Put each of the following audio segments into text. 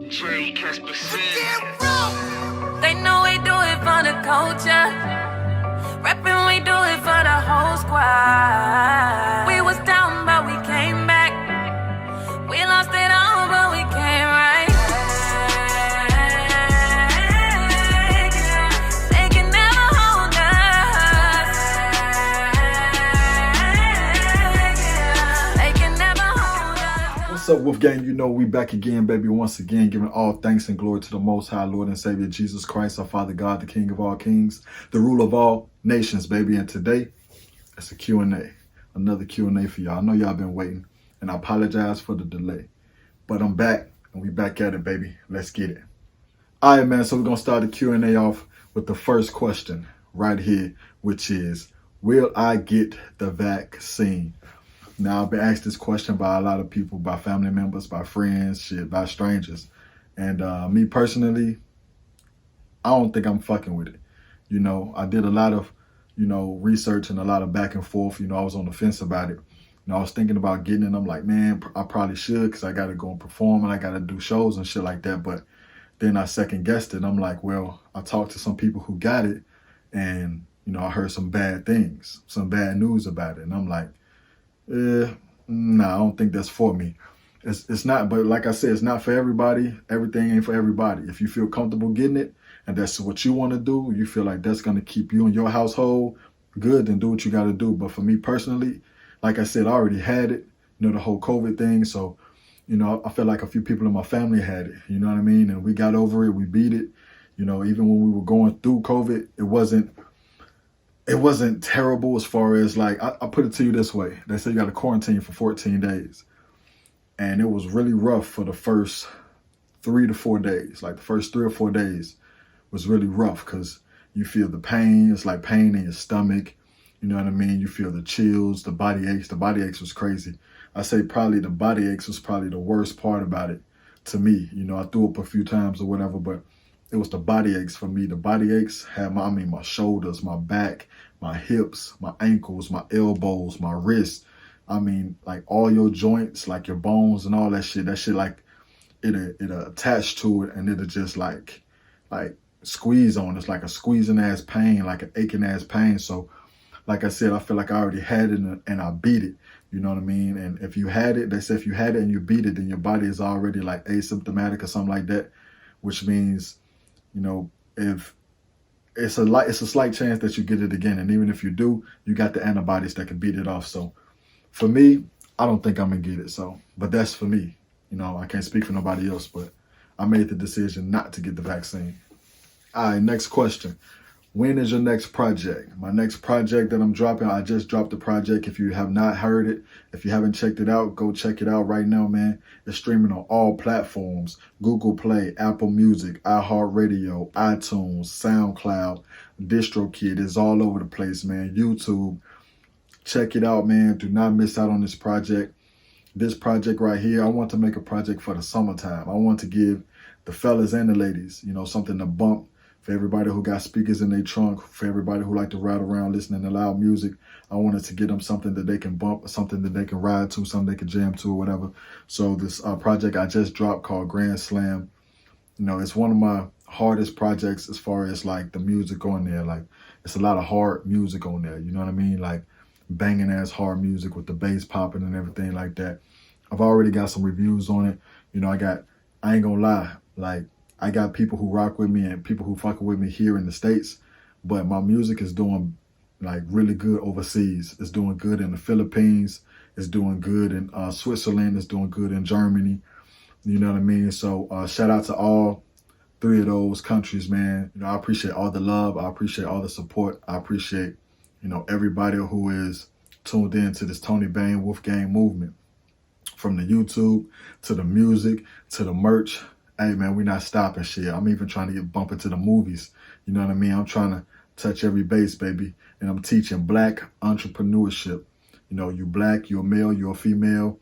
They know we do it for the culture. Rapping, we do it for the whole squad. We was down, but we came back. We lost it all, but we came right. They can never hold us. They can never hold us. What's up, Wolfgang? You know we back again, baby, once again, giving all thanks and glory to the Most High Lord and Savior Jesus Christ, our Father God, the King of all kings, the ruler of all nations, baby. And today, it's a Q&A, another Q&A for y'all. I know y'all been waiting, and I apologize for the delay, but I'm back, and we back at it, baby. Let's get it. All right, man, so we're going to start the Q&A off with the first question right here, which is, will I get the vaccine? Now, I've been asked this question by a lot of people, by family members, by friends, shit, by strangers. And me personally, I don't think I'm fucking with it. You know, I did a lot of, research and a lot of back and forth. I was on the fence about it. I was thinking about getting it. I'm like, man, I probably should because I got to go and perform and I got to do shows and shit like that. But then I second guessed it. I'm like, well, I talked to some people who got it and, I heard some bad things, some bad news about it. And I'm like, nah, I don't think that's for me. It's not, but like I said, it's not for everybody. Everything ain't for everybody. If you feel comfortable getting it and that's what you want to do, you feel like that's going to keep you and your household good, then do what you got to do. But for me personally, like I said, I already had it, the whole COVID thing. So, I feel like a few people in my family had it, you know what I mean? And we got over it, we beat it. Even when we were going through COVID, it wasn't terrible as far as like, I put it to you this way. They say you got to quarantine for 14 days. And it was really rough for the first 3 to 4 days. Like the first 3 or 4 days was really rough because you feel the pain. It's like pain in your stomach. You know what I mean? You feel the chills, the body aches. The body aches was crazy. I say probably the body aches was probably the worst part about it to me. I threw up a few times or whatever, but it was the body aches for me. The body aches had my shoulders, my back, my hips, my ankles, my elbows, my wrists. Like all your joints, like your bones and all that shit like it'll attach to it and it'll just like squeeze on. It's like a squeezing ass pain, like an aching ass pain. So like I said, I feel like I already had it and I beat it. You know what I mean? And if you had it, they say if you had it and you beat it, then your body is already like asymptomatic or something like that, which means, if it's a slight chance that you get it again. And even if you do, you got the antibodies that can beat it off. So for me, I don't think I'm gonna get it. So, but that's for me. I can't speak for nobody else, but I made the decision not to get the vaccine. All right, next question. When is your next project? My next project that I'm dropping, I just dropped the project. If you have not heard it, if you haven't checked it out, go check it out right now, man. It's streaming on all platforms: Google Play, Apple Music, iHeartRadio, iTunes, SoundCloud, DistroKid. It's all over the place, man. YouTube. Check it out, man. Do not miss out on this project. This project right here, I want to make a project for the summertime. I want to give the fellas and the ladies, something to bump. For everybody who got speakers in their trunk, for everybody who like to ride around listening to loud music, I wanted to get them something that they can bump, something that they can ride to, something they can jam to or whatever. So this project I just dropped called Grand Slam, it's one of my hardest projects as far as like the music on there. Like it's a lot of hard music on there, you know what I mean? Like banging ass hard music with the bass popping and everything like that. I've already got some reviews on it. I ain't gonna lie, like I got people who rock with me and people who fucking with me here in the States, but my music is doing like really good overseas. It's doing good in the Philippines. It's doing good in Switzerland. It's doing good in Germany. You know what I mean? So shout out to all 3 of those countries, man. I appreciate all the love. I appreciate all the support. I appreciate, everybody who is tuned in to this Tony Bane Wolfgang movement. From the YouTube to the music to the merch. Hey man, we're not stopping shit. I'm even trying to get bumping to the movies. You know what I mean? I'm trying to touch every base, baby. And I'm teaching black entrepreneurship. You black, you're a male, you're a female.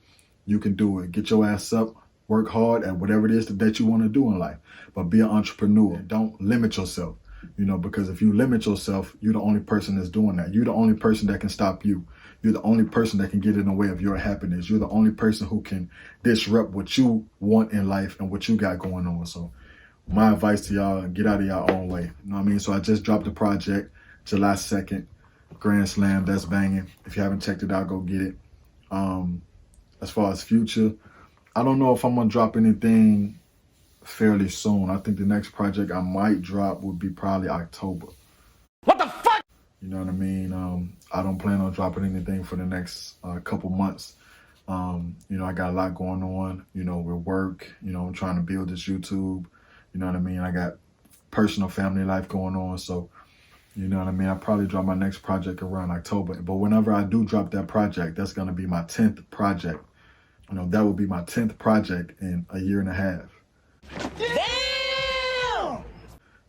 You can do it. Get your ass up, work hard at whatever it is that you want to do in life. But be an entrepreneur. Don't limit yourself. Because if you limit yourself, you're the only person that's doing that. You're the only person that can stop you. You're the only person that can get in the way of your happiness. You're the only person who can disrupt what you want in life and what you got going on. So my advice to y'all, get out of your own way. You know what I mean? So I just dropped the project July 2nd, Grand Slam, that's banging. If you haven't checked it out, go get it. As far as future, I don't know if I'm gonna drop anything fairly soon. I think the next project I might drop would be probably October. What the fuck? You know what I mean? I don't plan on dropping anything for the next couple months. You know, I got a lot going on, you know, with work. You know, I'm trying to build this YouTube. You know what I mean? I got personal family life going on. So, you know what I mean? I'll probably drop my next project around October. But whenever I do drop that project, that's going to be my 10th project. You know, that will be my 10th project in a year and a half. Damn!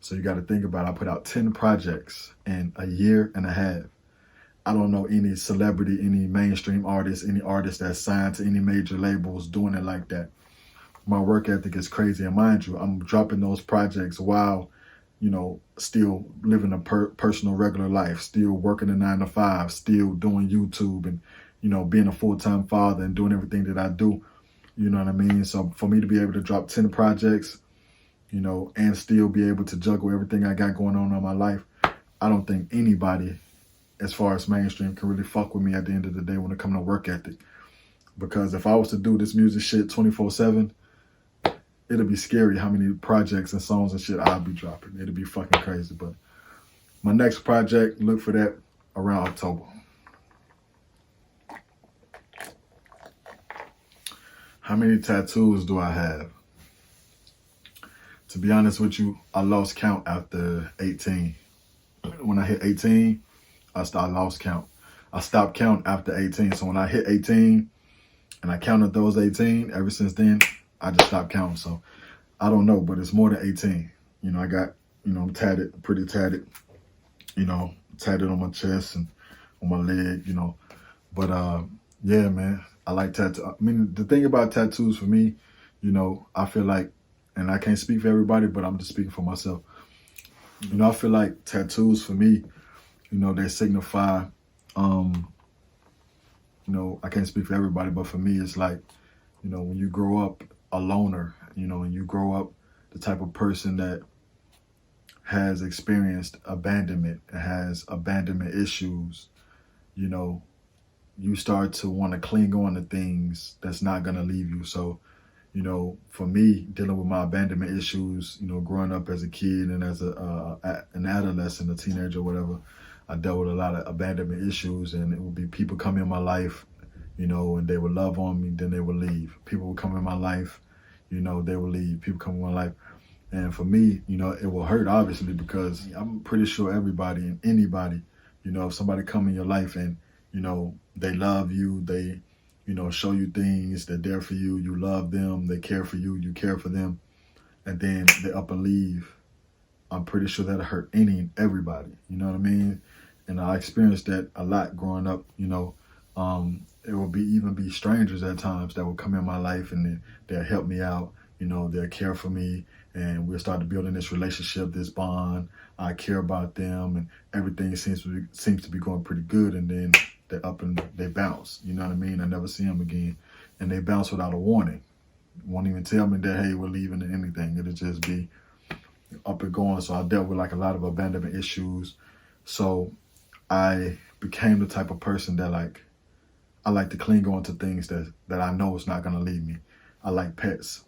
So you got to think about it. I put out 10 projects in a year and a half. I don't know any celebrity, any mainstream artist, any artist that's signed to any major labels doing it like that. My work ethic is crazy. And mind you, I'm dropping those projects while, you know, still living a personal regular life, still working a 9 to 5, still doing YouTube and, you know, being a full-time father and doing everything that I do. You know what I mean? So for me to be able to drop 10 projects, you know, and still be able to juggle everything I got going on in my life, I don't think anybody, as far as mainstream, can really fuck with me at the end of the day when it comes to work ethic. Because if I was to do this music shit 24/7, it'll be scary how many projects and songs and shit I'll be dropping. It'll be fucking crazy. But my next project, look for that around October. How many tattoos do I have? To be honest with you, I lost count after 18. When I hit 18, I lost count. I stopped count after 18. So when I hit 18 and I counted those 18, ever since then, I just stopped counting. So I don't know, but it's more than 18. You know, I got, you know, I'm tatted, pretty tatted, you know, tatted on my chest and on my leg, you know. But yeah, man, I like tattoos. I mean, the thing about tattoos for me, you know, I feel like, and I can't speak for everybody, but I'm just speaking for myself. You know, I feel like tattoos for me, you know, they signify, you know, I can't speak for everybody, but for me, it's like, you know, when you grow up a loner, you know, and you grow up the type of person that has experienced abandonment and has abandonment issues, you know, you start to want to cling on to things that's not going to leave you. So, you know, for me, dealing with my abandonment issues, you know, growing up as a kid and as an adolescent, a teenager, whatever, I dealt with a lot of abandonment issues, and it would be people come in my life, you know, and they would love on me, then they would leave. People would come in my life, you know, they would leave. People come in my life. And for me, you know, it will hurt, obviously, because I'm pretty sure everybody and anybody, you know, if somebody come in your life and, you know, they love you, they, you know, show you things, they're there for you, you love them, they care for you, you care for them, and then they up and leave, I'm pretty sure that'll hurt any and everybody, you know what I mean? And I experienced that a lot growing up, you know. It will even be strangers at times that will come in my life and they'll help me out, you know, they'll care for me, and we'll start building this relationship, this bond. I care about them, and everything seems to be going pretty good, and then they up and they bounce, you know what I mean? I never see them again, and they bounce without a warning. Won't even tell me that, hey, we're leaving or anything. It'll just be up and going. So I dealt with like a lot of abandonment issues. So I became the type of person that I like to cling on to things that I know is not going to leave me. I like pets.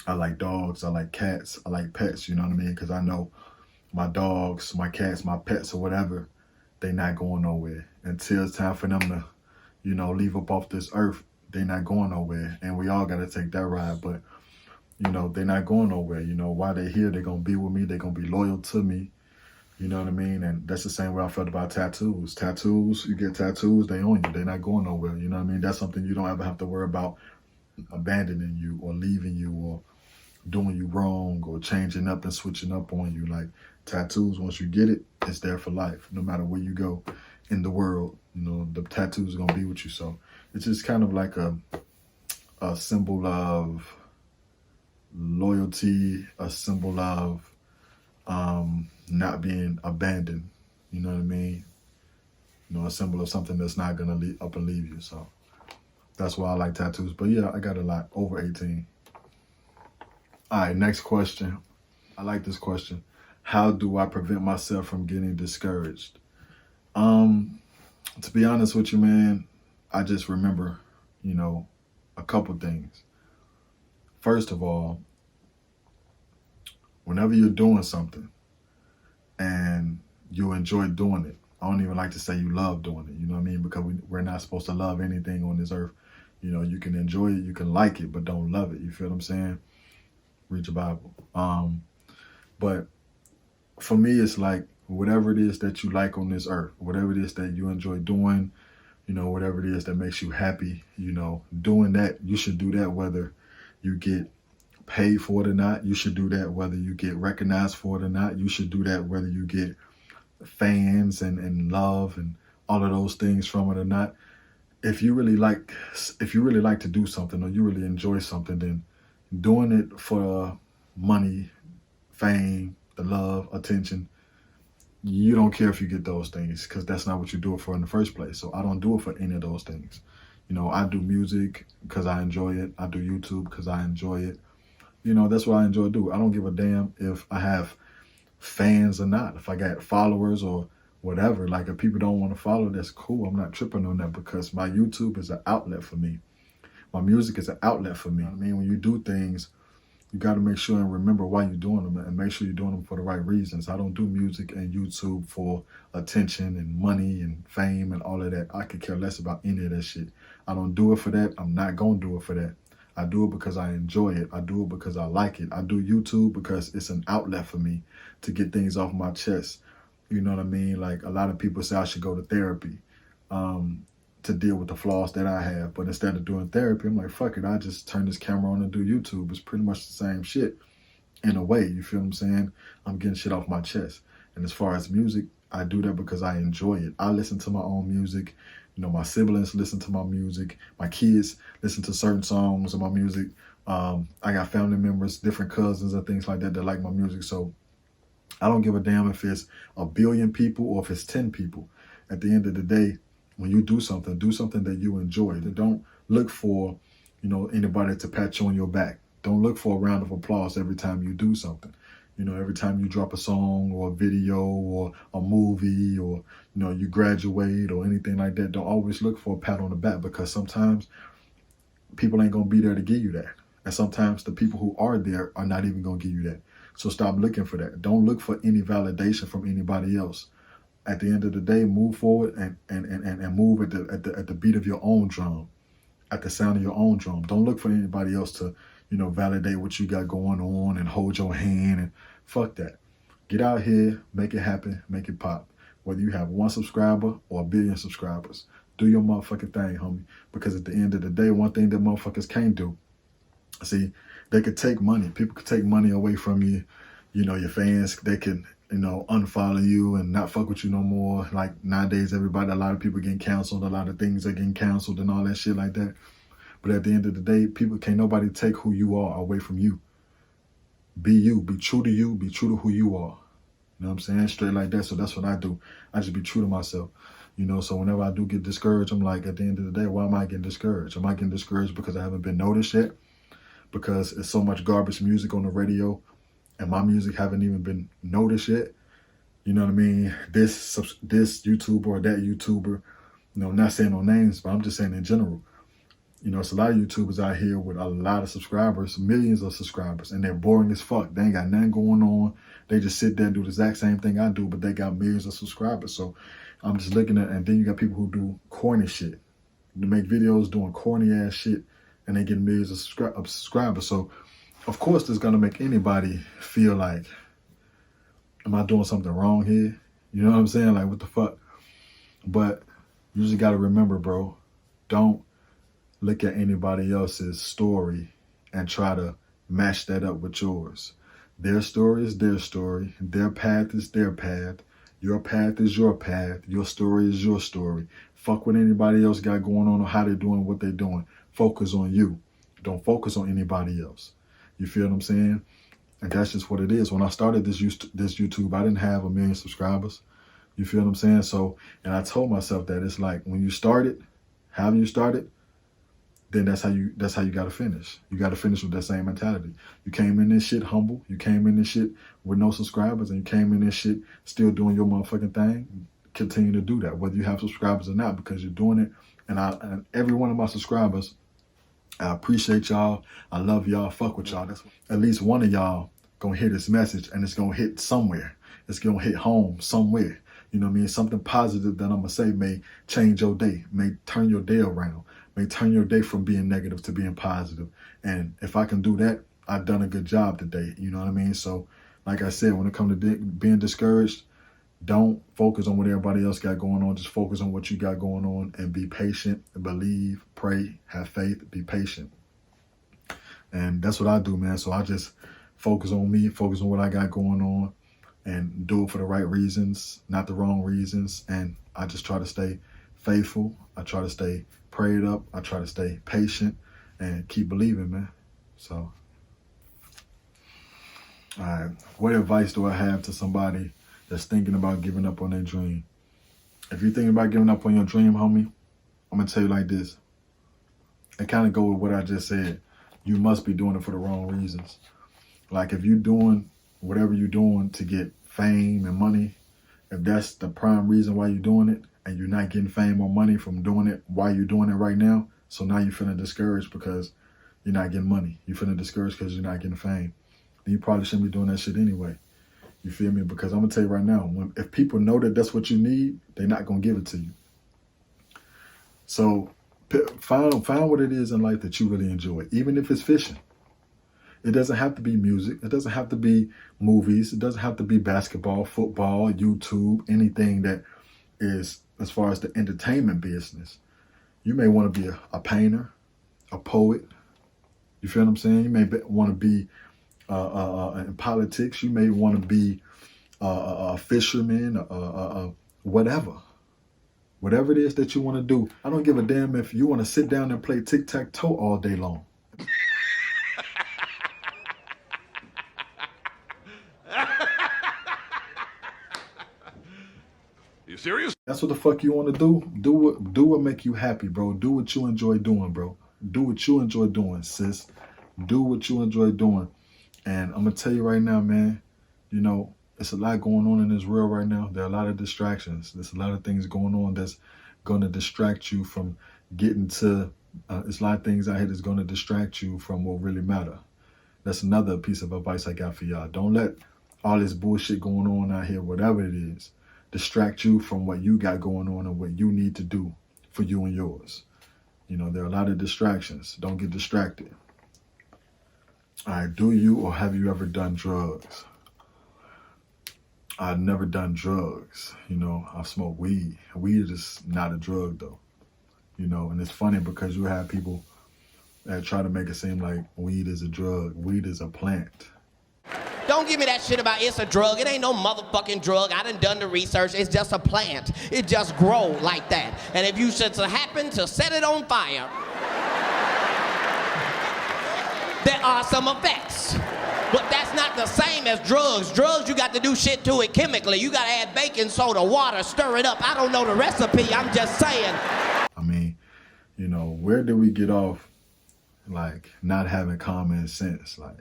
I like dogs. I like cats. I like pets, you know what I mean? Because I know my dogs, my cats, my pets or whatever, they not going nowhere. Until it's time for them to, you know, leave up off this earth, they not going nowhere. And we all got to take that ride. But, you know, they not going nowhere. You know, while they're here, they're going to be with me. They're going to be loyal to me. You know what I mean? And that's the same way I felt about tattoos. Tattoos, you get tattoos, they own you. They're not going nowhere. You know what I mean? That's something you don't ever have to worry about abandoning you or leaving you or doing you wrong or changing up and switching up on you. Like tattoos, once you get it, it's there for life. No matter where you go in the world, you know, the tattoos are going to be with you. So it's just kind of like a symbol of loyalty, a symbol of not being abandoned, you know what I mean? You know, a symbol of something that's not gonna up and leave you. So that's why I like tattoos. But yeah, I got a lot, over 18. All right, next question. I like this question. How do I prevent myself from getting discouraged? To be honest with you, man, I just remember, you know, a couple things. First of all, whenever you're doing something and you enjoy doing it, I don't even like to say you love doing it, you know what I mean? Because we're not supposed to love anything on this earth. You know, you can enjoy it, you can like it, but don't love it. You feel what I'm saying? Read your Bible. But for me, it's like whatever it is that you like on this earth, whatever it is that you enjoy doing, you know, whatever it is that makes you happy, you know, doing that, you should do that whether you get paid for it or not. You should do that whether you get recognized for it or not. You should do that whether you get fans and love and all of those things from it or not. If you really like to do something or you really enjoy something, then doing it for money, fame, the love, attention, you don't care if you get those things because that's not what you do it for in the first place. So I don't do it for any of those things. You know, I do music because I enjoy it. I do YouTube because I enjoy it. You know, that's what I enjoy doing. I don't give a damn if I have fans or not, if I got followers or whatever. Like, if people don't want to follow, that's cool. I'm not tripping on that because my YouTube is an outlet for me. My music is an outlet for me. I mean, when you do things, you got to make sure and remember why you're doing them and make sure you're doing them for the right reasons. I don't do music and YouTube for attention and money and fame and all of that. I could care less about any of that shit. I don't do it for that. I'm not going to do it for that. I do it because I enjoy it. I do it because I like it. I do YouTube because it's an outlet for me to get things off my chest. You know what I mean? Like, a lot of people say I should go to therapy to deal with the flaws that I have. But instead of doing therapy, I'm like, fuck it. I just turn this camera on and do YouTube. It's pretty much the same shit in a way. You feel what I'm saying? I'm getting shit off my chest. And as far as music, I do that because I enjoy it. I listen to my own music. You know, my siblings listen to my music. My kids listen to certain songs of my music. I got family members, different cousins and things like that like my music. So I don't give a damn if it's 1 billion people or if it's 10 people. At the end of the day, when you do something that you enjoy. Don't look for, you know, anybody to pat you on your back. Don't look for a round of applause every time you do something. You know, every time you drop a song or a video or a movie or, you know, you graduate or anything like that, don't always look for a pat on the back because sometimes people ain't going to be there to give you that. And sometimes the people who are there are not even going to give you that. So stop looking for that. Don't look for any validation from anybody else. At the end of the day, move forward and move at the beat of your own drum, at the sound of your own drum. Don't look for anybody else to, you know, validate what you got going on and hold your hand and fuck that. Get out here, make it happen, make it pop. Whether you have 1 subscriber or 1 billion subscribers, do your motherfucking thing, homie. Because at the end of the day, one thing that motherfuckers can't do, see, they could take money. People could take money away from you. You know, your fans, they can, you know, unfollow you and not fuck with you no more. Like, nowadays, a lot of people getting canceled. A lot of things are getting canceled and all that shit like that. But at the end of the day, can't nobody take who you are away from you. Be you. Be true to you. Be true to who you are. You know what I'm saying? Straight like that. So that's what I do. I just be true to myself. You know, so whenever I do get discouraged, I'm like, at the end of the day, why am I getting discouraged? Am I getting discouraged because I haven't been noticed yet? Because it's so much garbage music on the radio and my music haven't even been noticed yet? You know what I mean? This YouTuber or that YouTuber, you know, not saying no names, but I'm just saying in general. You know, it's a lot of YouTubers out here with a lot of subscribers, millions of subscribers, and they're boring as fuck. They ain't got nothing going on. They just sit there and do the exact same thing I do, but they got millions of subscribers. So I'm just looking at, and then you got people who do corny shit. They make videos doing corny ass shit, and they get millions of subscribers. So, of course, this is going to make anybody feel like, am I doing something wrong here? You know what I'm saying? Like, what the fuck? But you just got to remember, bro, don't look at anybody else's story and try to match that up with yours. Their story is their story. Their path is their path. Your path is your path. Your story is your story. Fuck what anybody else got going on or how they're doing what they're doing. Focus on you. Don't focus on anybody else. You feel what I'm saying? And that's just what it is. When I started this YouTube, I didn't have 1 million subscribers. You feel what I'm saying? So, and I told myself that it's like when you started, however you started, then that's how you got to finish. You got to finish with that same mentality. You came in this shit humble. You came in this shit with no subscribers, and you came in this shit still doing your motherfucking thing. Continue to do that, whether you have subscribers or not, because you're doing it. And every one of my subscribers, I appreciate y'all. I love y'all. Fuck with y'all. That's at least one of y'all gonna hear this message, and it's gonna hit somewhere. It's gonna hit home somewhere. You know what I mean? Something positive that I'm gonna say may change your day, may turn your day around, may turn your day from being negative to being positive. And if I can do that, I've done a good job today. You know what I mean? So, like I said, when it comes to being discouraged, don't focus on what everybody else got going on. Just focus on what you got going on and be patient, believe, pray, have faith, be patient. And that's what I do, man. So I just focus on me, focus on what I got going on, and do it for the right reasons, not the wrong reasons. And I just try to stay faithful. I try to stay prayed up. I try to stay patient and keep believing, man. So, all right, what advice do I have to somebody that's thinking about giving up on their dream? If you're thinking about giving up on your dream, homie, I'm gonna tell you like this. It kind of go with what I just said. You must be doing it for the wrong reasons. Like if you're doing whatever you're doing to get fame and money, if that's the prime reason why you're doing it, and you're not getting fame or money from doing it while you're doing it right now, so now you're feeling discouraged because you're not getting money. You're feeling discouraged because you're not getting fame. Then you probably shouldn't be doing that shit anyway. You feel me? Because I'm gonna tell you right now, if people know that that's what you need, they're not gonna give it to you. So find what it is in life that you really enjoy, even if it's fishing. It doesn't have to be music. It doesn't have to be movies. It doesn't have to be basketball, football, YouTube, anything that is as far as the entertainment business. You may want to be a painter, a poet. You feel what I'm saying? You may want to be in politics. You may want to be a fisherman, whatever. Whatever it is that you want to do. I don't give a damn if you want to sit down and play tic-tac-toe all day long. You serious? That's what the fuck you want to do. Do what make you happy, bro. Do what you enjoy doing, bro. Do what you enjoy doing, sis. Do what you enjoy doing. And I'm gonna tell you right now, man, you know, it's a lot going on in this world right now. There are a lot of distractions. There's a lot of things going on that's gonna distract you from getting to, there's a lot of things out here that's gonna distract you from what really matter. That's another piece of advice I got for y'all. Don't let all this bullshit going on out here, whatever it is, distract you from what you got going on and what you need to do for you and yours. You know, there are a lot of distractions. Don't get distracted. All right, do you or have you ever done drugs? I've never done drugs. You know, I've smoked weed. Weed is not a drug though. You know, and it's funny because you have people that try to make it seem like weed is a drug. Weed is a plant. Don't give me that shit about it's a drug. It ain't no motherfucking drug. I done the research. It's just a plant. It just grow like that. And if you should happen to set it on fire, there are some effects. But that's not the same as drugs. Drugs, you got to do shit to it chemically. You got to add baking soda, water, stir it up. I don't know the recipe. I'm just saying. I mean, you know, where do we get off, like, not having common sense? Like,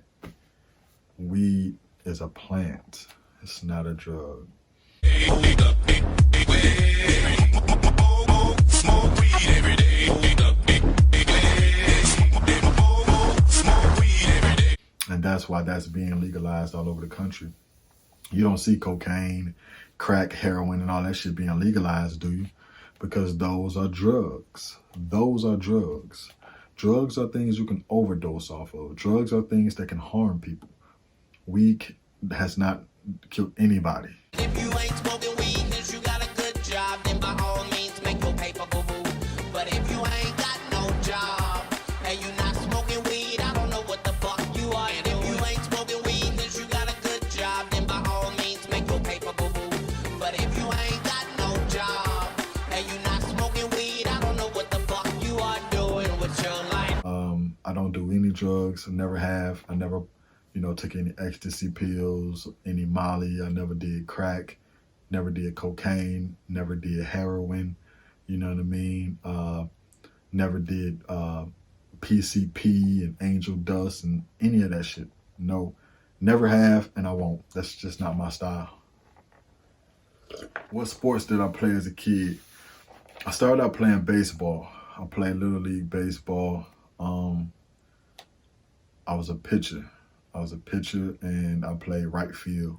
weed is a plant. It's not a drug. And that's why that's being legalized all over the country. You don't see cocaine, crack, heroin, and all that shit being legalized, do you? Because those are drugs. Those are drugs. Drugs are things you can overdose off of. Drugs are things that can harm people. Weed has not killed anybody. If you ain't smoking weed, cause you got a good job, then by all means make your paper boo-boo. But if you ain't got no job, and you not smoking weed, I don't know what the fuck you are. And if you ain't smoking weed, cause you got a good job, then by all means make your paper boo-boo. But if you ain't got no job, and you not smoking weed, I don't know what the fuck you are doing with your life. I don't do any drugs. I never have. I never, you know, took any ecstasy pills, any Molly. I never did crack. never did cocaine, never did heroin, you know what I mean? Never did PCP and angel dust and any of that shit. No, never have, and I won't. That's just not my style. What sports did I play as a kid? I started out playing baseball. I played Little League baseball. I was a pitcher. And I played right field.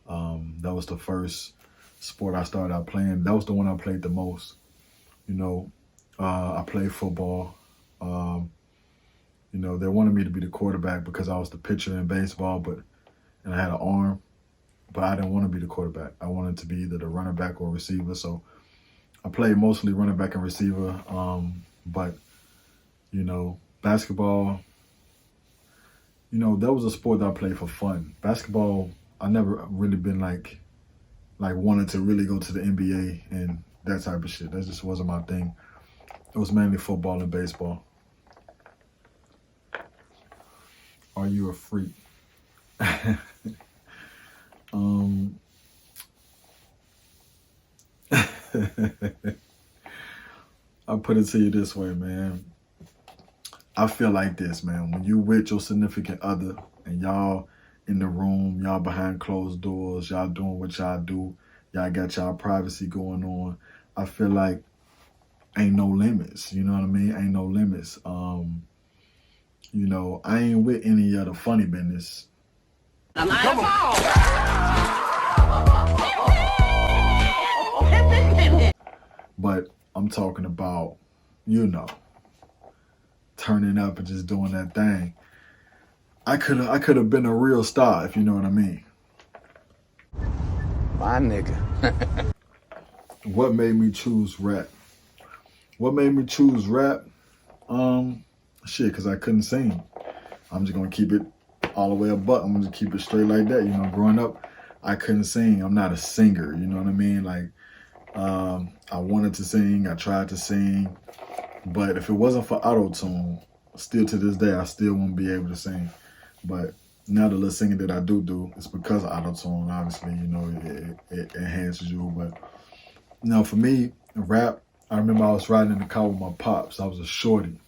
That was the first sport I started out playing. That was the one I played the most. You know, I played football. You know, they wanted me to be the quarterback because I was the pitcher in baseball, and I had an arm, but I didn't want to be the quarterback. I wanted to be either the running back or receiver. So I played mostly running back and receiver. But, you know, basketball, you know, that was a sport that I played for fun. Basketball, I never really been like wanted to really go to the NBA and that type of shit. That just wasn't my thing. It was mainly football and baseball. Are you a freak? I'll put it to you this way, man. I feel like this, man. When you with your significant other and y'all in the room, y'all behind closed doors, y'all doing what y'all do, y'all got y'all privacy going on, I feel like ain't no limits. You know what I mean? Ain't no limits. You know, I ain't with any of the funny business. Come on. But I'm talking about, you know, turning up and just doing that thing. I could have been a real star, if you know what I mean. My nigga. What made me choose rap? What made me choose rap? Shit, because I couldn't sing. I'm just going to keep it all the way up, but I'm going to keep it straight like that. You know, growing up, I couldn't sing. I'm not a singer, you know what I mean? Like, I wanted to sing. I tried to sing. But if it wasn't for auto-tune, still to this day, I still won't be able to sing. But now the little singing that I do, it's because of auto-tune. Obviously, you know, it enhances you. But, you know, for me, rap, I remember I was riding in the car with my pops. I was a shorty.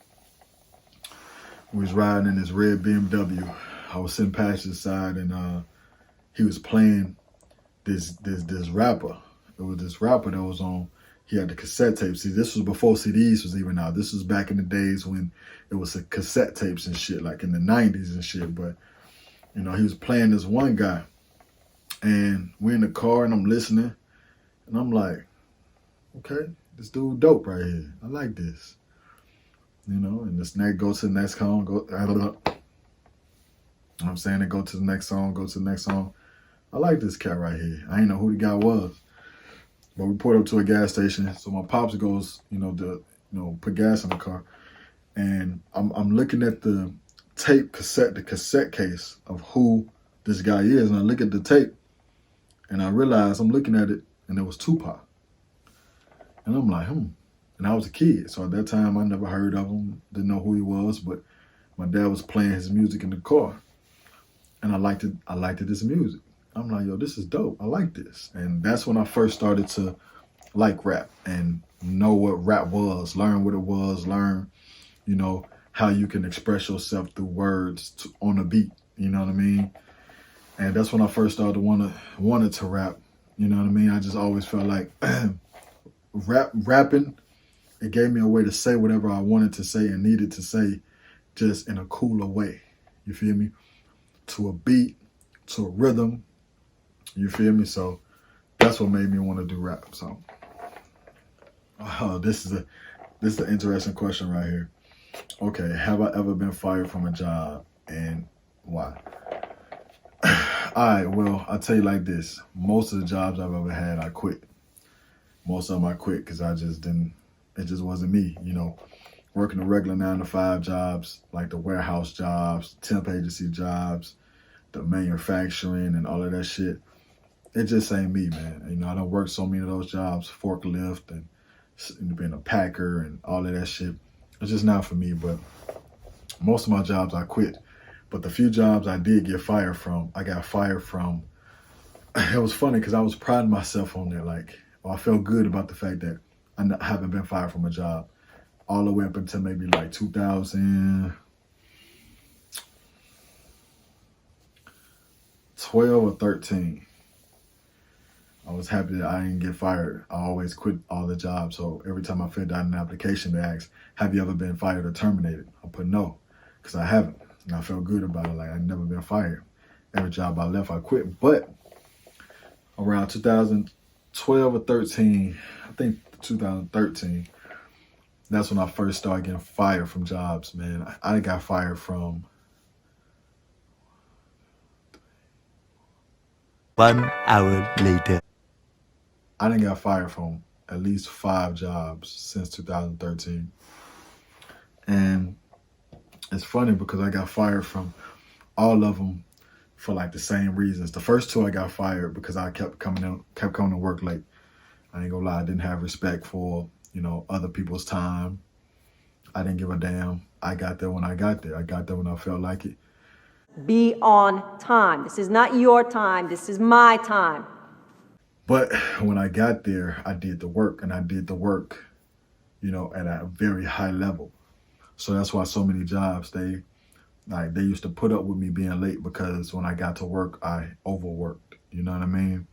We was riding in this red BMW. I was sitting passenger side, and he was playing this rapper. It was this rapper that was on. He had the cassette tape. See, this was before CDs was even out. This was back in the days when it was a cassette tapes and shit, like in the 90s and shit. But, you know, he was playing this one guy. And we're in the car, and I'm listening. And I'm like, okay, this dude dope right here. I like this. You know, and this next go to the next song, I don't know. I'm saying it go to the next song, I like this cat right here. I didn't know who the guy was. But we pulled up to a gas station. So my pops goes, put gas in the car. And I'm looking at the cassette case of who this guy is. And I look at the tape and I realize I'm looking at it and it was Tupac. And I'm like, And I was a kid. So at that time I never heard of him, didn't know who he was, but my dad was playing his music in the car. And I liked his music. I'm like, yo, this is dope. I like this. And that's when I first started to like rap and know what rap was, learn what it was, learn, you know, how you can express yourself through words on a beat. You know what I mean? And that's when I first started wanted to rap. You know what I mean? I just always felt like rapping, it gave me a way to say whatever I wanted to say and needed to say just in a cooler way. You feel me? To a beat, to a rhythm. You feel me? So that's what made me want to do rap. So this is an interesting question right here. Okay, have I ever been fired from a job and why? Alright, well, I'll tell you like this. Most of the jobs I've ever had, I quit. Most of them I quit because it just wasn't me, you know. Working the regular 9-to-5 jobs, like the warehouse jobs, temp agency jobs, the manufacturing and all of that shit. It just ain't me, man. You know, I done worked so many of those jobs, forklift and being a packer and all of that shit. It's just not for me, but most of my jobs I quit. But the few jobs I did get fired from, I got fired from it was funny because I was priding myself on that. Like, I felt good about the fact that I haven't been fired from a job all the way up until maybe like 2012 or 13. I was happy that I didn't get fired. I always quit all the jobs. So every time I filled out an application, they asked, have you ever been fired or terminated? I put no, because I haven't. And I felt good about it. Like, I've never been fired. Every job I left, I quit. But around 2012 or 13, I think 2013, that's when I first started getting fired from jobs, man. I got fired from 1 hour later. I done got fired from at least 5 jobs since 2013. And it's funny because I got fired from all of them for like the same reasons. The first 2 I got fired because I kept coming to work late. I ain't gonna lie, I didn't have respect for, other people's time. I didn't give a damn. I got there when I got there. I got there when I felt like it. Be on time. This is not your time. This is my time. But when I got there, I did the work, and I did the work, at a very high level. So that's why so many jobs, they used to put up with me being late because when I got to work, I overworked. You know what I mean?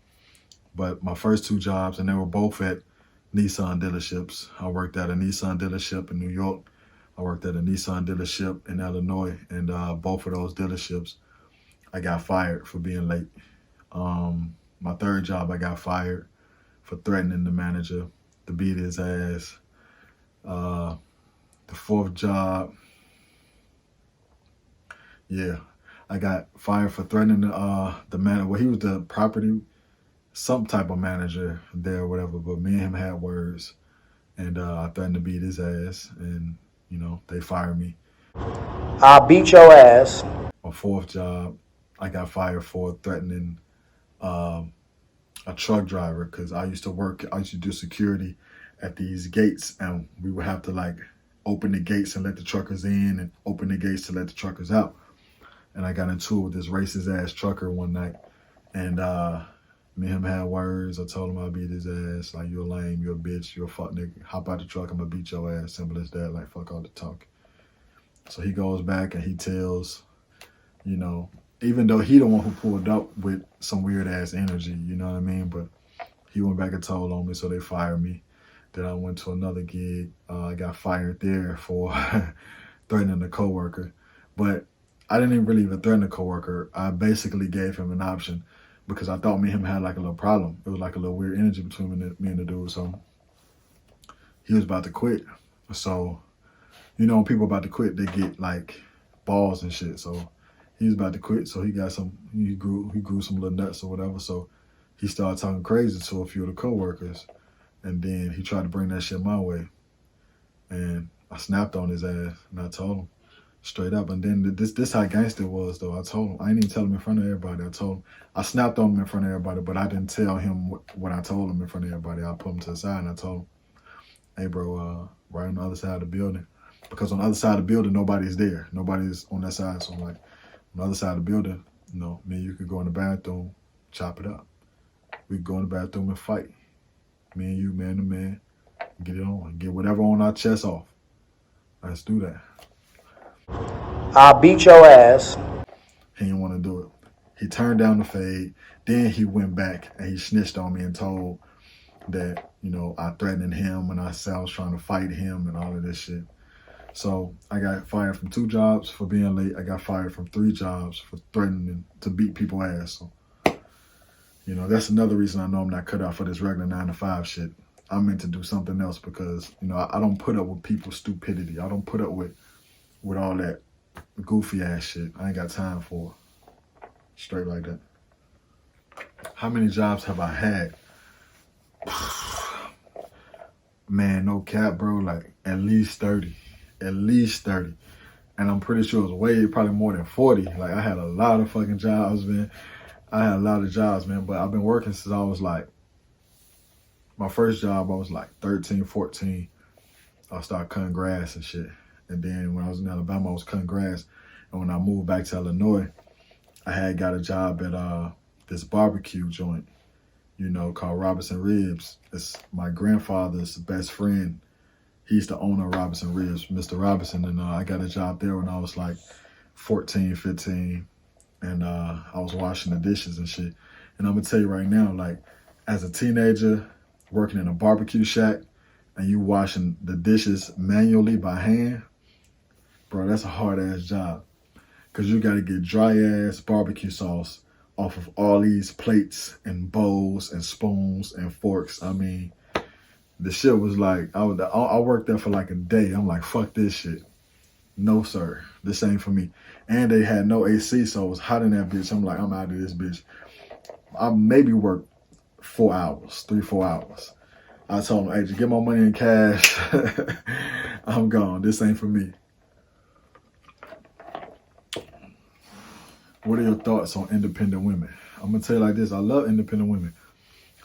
But my first 2 jobs, and they were both at Nissan dealerships. I worked at a Nissan dealership in New York. I worked at a Nissan dealership in Illinois, and both of those dealerships, I got fired for being late. My 3rd job, I got fired for threatening the manager to beat his ass. The 4th job, yeah, I got fired for threatening the manager. Well, he was the property, some type of manager there or whatever, but me and him had words, and I threatened to beat his ass, and, they fired me. I'll beat your ass. My 4th job, I got fired for threatening a truck driver because I used to do security at these gates, and we would have to like open the gates and let the truckers in and open the gates to let the truckers out. And I got into it with this racist ass trucker one night, and me and him had words. I told him I'd beat his ass. Like, you're lame, you're a bitch, you're a fuck nigga. Hop out the truck, I'm gonna beat your ass. Simple as that. Like, fuck all the talk. So he goes back and he tells, even though he the one who pulled up with some weird ass energy, you know what I mean? But he went back and told on me, so they fired me. Then I went to another gig. I got fired there for threatening a coworker. But I didn't even really threaten a coworker. I basically gave him an option because I thought me and him had like a little problem. It was like a little weird energy between me and the dude. So he was about to quit. So, when people about to quit, they get like balls and shit. So he was about to quit. So he grew some little nuts or whatever. So he started talking crazy to a few of the coworkers. And then he tried to bring that shit my way. And I snapped on his ass, and I told him straight up. And then this how gangster it was, though. I told him. I didn't even tell him in front of everybody. I told him. I snapped on him in front of everybody, but I didn't tell him what I told him in front of everybody. I put him to the side, and I told him, hey, bro, right on the other side of the building. Because on the other side of the building, nobody's there. Nobody's on that side. So I'm like, on the other side of the building, me and you could go in the bathroom, chop it up. We could go in the bathroom and fight. Me and you, man to man, get it on. Get whatever on our chest off. Let's do that. I'll beat your ass. He didn't want to do it. He turned down the fade. Then he went back and he snitched on me and told that, I threatened him and I said I was trying to fight him and all of this shit. So I got fired from 2 jobs for being late. I got fired from 3 jobs for threatening to beat people's ass. So, that's another reason I know I'm not cut out for this regular 9-to-5 shit. I'm meant to do something else because, I don't put up with people's stupidity. I don't put up with all that goofy ass shit. I ain't got time for it. Straight like that. How many jobs have I had? Man, no cap, bro. Like at least 30. At least 30. And I'm pretty sure it was probably more than 40. Like I had a lot of fucking jobs, man. But I've been working since I was like, my first job, I was like 13, 14. I started cutting grass and shit. And then when I was in Alabama, I was cutting grass. And when I moved back to Illinois, I had got a job at this barbecue joint, you know, called Robinson Ribs. It's my grandfather's best friend. He's the owner of Robinson Ribs, Mr. Robinson. And I got a job there when I was like 14, 15. And I was washing the dishes and shit. And I'm going to tell you right now, like, as a teenager working in a barbecue shack and you washing the dishes manually by hand, bro, that's a hard-ass job. Because you got to get dry-ass barbecue sauce off of all these plates and bowls and spoons and forks. I mean, the shit was like, I worked there for like a day. I'm like, fuck this shit. No, sir. This ain't for me. And they had no AC, so it was hot in that bitch. I'm like, I'm out of this bitch. I maybe worked 4 hours, 3-4 hours. I told them, hey, just get my money in cash. I'm gone. This ain't for me. What are your thoughts on independent women? I'm going to tell you like this. I love independent women.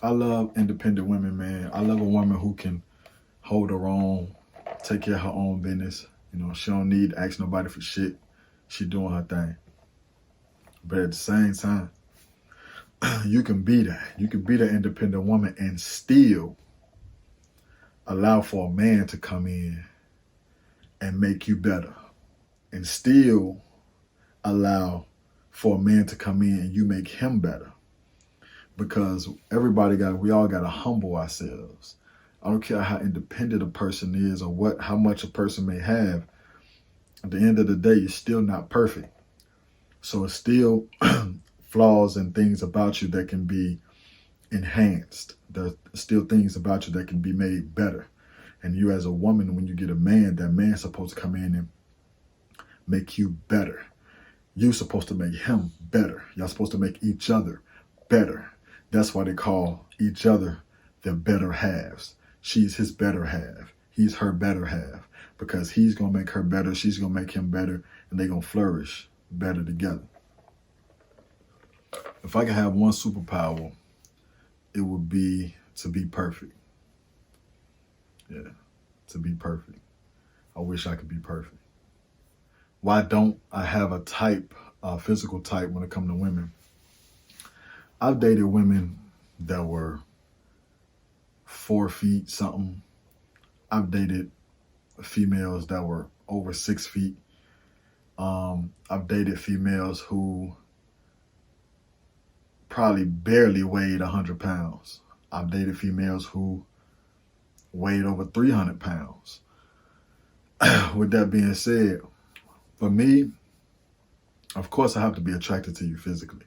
I love independent women, man. I love a woman who can hold her own, take care of her own business. You know, she don't need to ask nobody for shit. She doing her thing. But at the same time, you can be that. You can be that independent woman and still allow for a man to come in and make you better. And still allow for a man to come in and you make him better. Because we all got to humble ourselves. I don't care how independent a person is or how much a person may have. At the end of the day, you're still not perfect. So it's still flaws and things about you that can be enhanced. There's still things about you that can be made better. And you as a woman, when you get a man, that man's supposed to come in and make you better. You're supposed to make him better. Y'all supposed to make each other better. That's why they call each other their better halves. She's his better half. He's her better half. Because he's going to make her better, she's going to make him better, and they're going to flourish better together. If I could have one superpower, it would be to be perfect. Yeah, to be perfect. I wish I could be perfect. Why don't I have a type, a physical type when it comes to women? I've dated women that were 4 feet something. I've dated females that were over 6 feet. I've dated females who probably barely weighed 100 pounds. I've dated females who weighed over 300 pounds. With that being said, for me, of course I have to be attracted to you physically.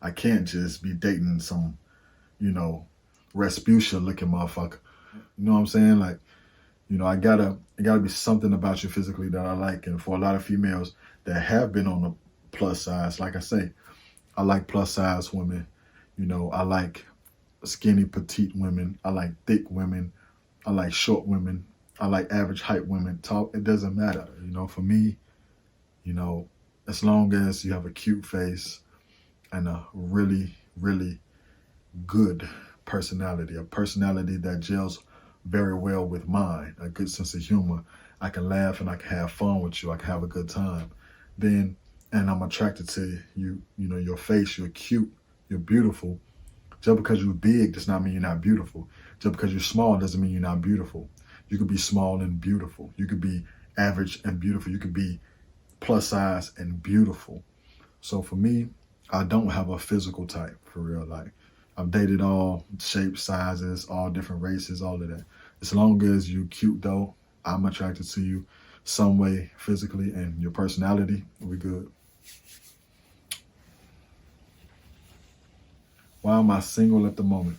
I can't just be dating some, Rasputia looking motherfucker. You know what I'm saying? Like, it gotta be something about you physically that I like. And for a lot of females that have been on the plus size, like I say, I like plus size women. I like skinny, petite women. I like thick women. I like short women. I like average height women. Tall, it doesn't matter. For me, as long as you have a cute face and a really, really good personality, a personality that gels very well with mine, a good sense of humor, I can laugh and I can have fun with you, I can have a good time, and I'm attracted to you, your face, you're cute, you're beautiful. Just because you're big does not mean you're not beautiful. Just because you're small doesn't mean you're not beautiful. You could be small and beautiful. You could be average and beautiful. You could be plus size and beautiful. So for me, I don't have a physical type for real. Like, I've dated all shapes, sizes, all different races, all of that. As long as you cute though, I'm attracted to you some way physically, and your personality, we good. Why am I single at the moment?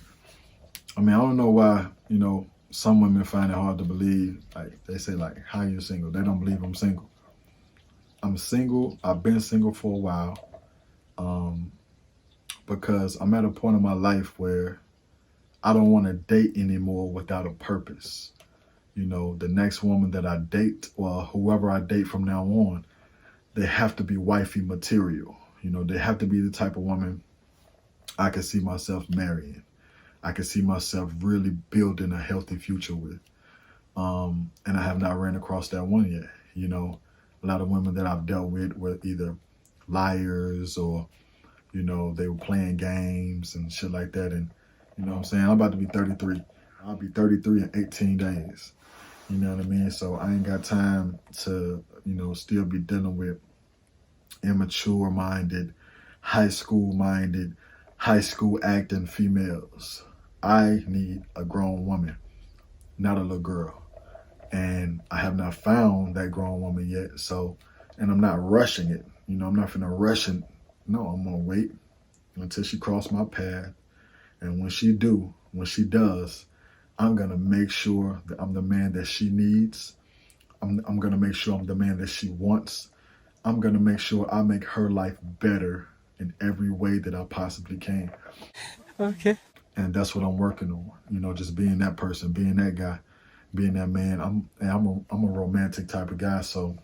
I mean, I don't know why, some women find it hard to believe. Like, they say, like, how you single? They don't believe I'm single. I'm single. I've been single for a while. Because I'm at a point in my life where I don't want to date anymore without a purpose. The next woman that I date, or whoever I date from now on, they have to be wifey material. They have to be the type of woman I can see myself marrying. I can see myself really building a healthy future with. And I have not ran across that one yet. A lot of women that I've dealt with were either liars or You know, they were playing games and shit like that. And you know what I'm saying? I'm about to be 33. I'll be 33 in 18 days. You know what I mean? So I ain't got time to, you know, still be dealing with immature-minded, high school-minded, high school acting females. I need a grown woman, not a little girl. And I have not found that grown woman yet. So, and I'm not rushing it. You know, I'm not finna rush it. No, I'm gonna wait until she cross my path. And when she does, I'm gonna make sure that I'm the man that she needs. I'm gonna make sure I'm the man that she wants. I'm gonna make sure I make her life better in every way that I possibly can. Okay. And that's what I'm working on. You know, just being that person, being that guy, being that man. I'm a romantic type of guy. So,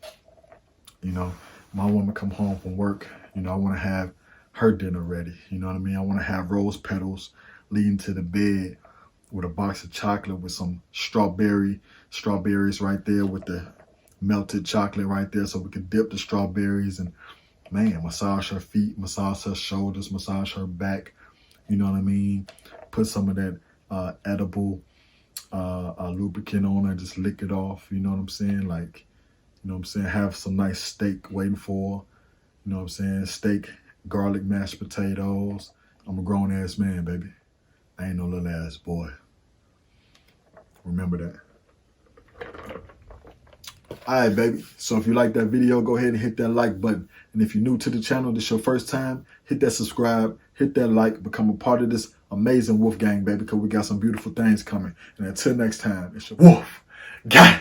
you know, my woman come home from work, you know, I want to have her dinner ready. You know what I mean? I want to have rose petals leading to the bed with a box of chocolate with some strawberries right there with the melted chocolate right there, so we can dip the strawberries and, man, massage her feet, massage her shoulders, massage her back. You know what I mean? Put some of that edible lubricant on her, just lick it off. You know what I'm saying? Like, you know what I'm saying? Have some nice steak waiting for her. You know what I'm saying? Steak, garlic mashed potatoes. I'm a grown ass man, baby. I ain't no little ass boy. Remember that. All right, baby. So if you like that video, go ahead and hit that like button. And if you're new to the channel, this is your first time, hit that subscribe, hit that like, become a part of this amazing wolf gang, baby, because we got some beautiful things coming. And until next time, it's your wolf gang.